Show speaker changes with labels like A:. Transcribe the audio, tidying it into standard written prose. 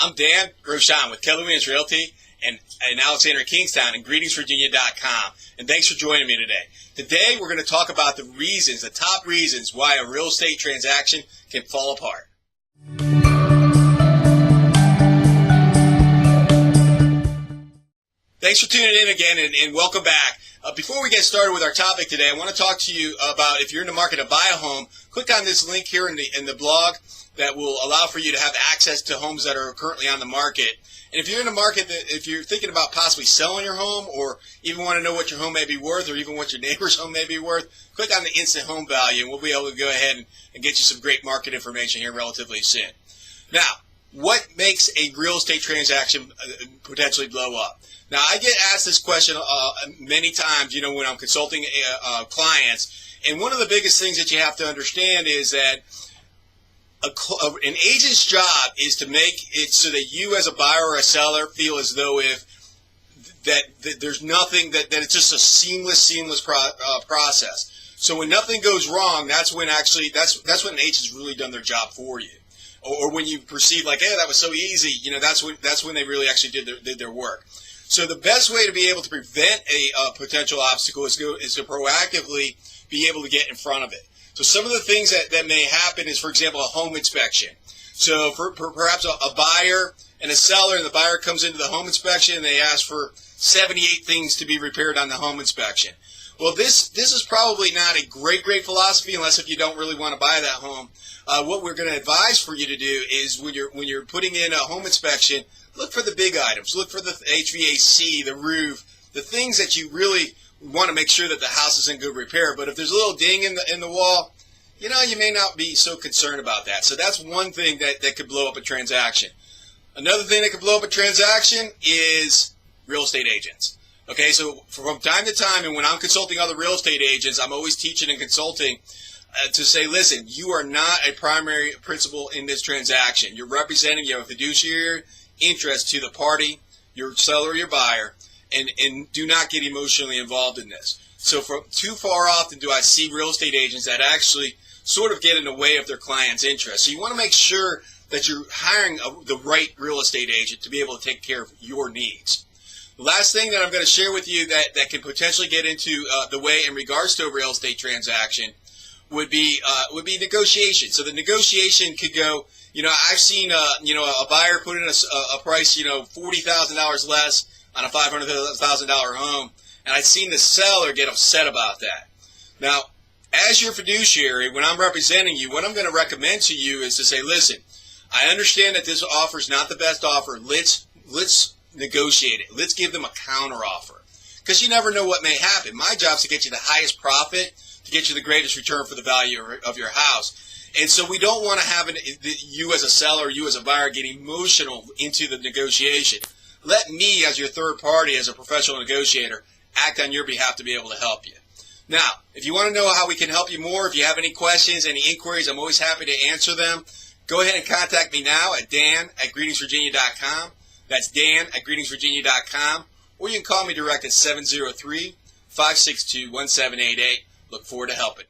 A: I'm Dan Grosjean with Keller Williams Realty and Alexander Kingstown and greetingsvirginia.com. And thanks for joining me today. Today we're going to talk about the top reasons why a real estate transaction can fall apart. Thanks for tuning in again and welcome back. Before we get started with our topic today, I want to talk to you about if you're in the market to buy a home, click on this link here in the blog that will allow for you to have access to homes that are currently on the market. And if you're in the market, if you're thinking about possibly selling your home or even want to know what your home may be worth or even what your neighbor's home may be worth, click on the instant home value and we'll be able to go ahead and get you some great market information here relatively soon. Now, what makes a real estate transaction potentially blow up? Now, I get asked this question many times, when I'm consulting clients. And one of the biggest things that you have to understand is that an agent's job is to make it so that you as a buyer or a seller feel as though that there's nothing, that it's just a seamless process. So when nothing goes wrong, that's when an agent's really done their job for you. Or when you perceive like, hey, that was so easy, that's when they really actually did their work. So the best way to be able to prevent a potential obstacle is to proactively be able to get in front of it. So some of the things that may happen is, for example, a home inspection. So for perhaps a buyer and a seller, and the buyer comes into the home inspection and they ask for 78 things to be repaired on the home inspection. Well, this is probably not a great philosophy unless if you don't really want to buy that home. What we're going to advise for you to do is when you're putting in a home inspection, look for the big items. Look for the HVAC, the roof, the things that you really want to make sure that the house is in good repair. But if there's a little ding in the wall, you may not be so concerned about that. So that's one thing that could blow up a transaction. Another thing that could blow up a transaction is real estate agents. Okay, so from time to time, and when I'm consulting other real estate agents, I'm always teaching and consulting to say, listen, you are not a primary principal in this transaction. You're representing, you have a fiduciary interest to the party, your seller or your buyer, and do not get emotionally involved in this. So too far often do I see real estate agents that actually sort of get in the way of their client's interest. So you want to make sure that you're hiring the right real estate agent to be able to take care of your needs. The last thing that I'm going to share with you that can potentially get into the way in regards to a real estate transaction would be negotiation. So the negotiation could go, I've seen a buyer put in a price, $40,000 less on a $500,000 home, and I've seen the seller get upset about that. Now, as your fiduciary, when I'm representing you, what I'm going to recommend to you is to say, listen, I understand that this offer is not the best offer. Let's negotiate it. Let's give them a counter offer, because you never know what may happen. My job is to get you the highest profit, to get you the greatest return for the value of your house. And so we don't want to have you as a seller or you as a buyer get emotional into the negotiation. Let me, as your third party, as a professional negotiator, act on your behalf to be able to help you. Now, if you want to know how we can help you more, if you have any questions, any inquiries, I'm always happy to answer them. Go ahead and contact me now at dan@greetingsvirginia.com. That's dan@greetingsvirginia.com. Or you can call me direct at 703-562-1788. Look forward to helping.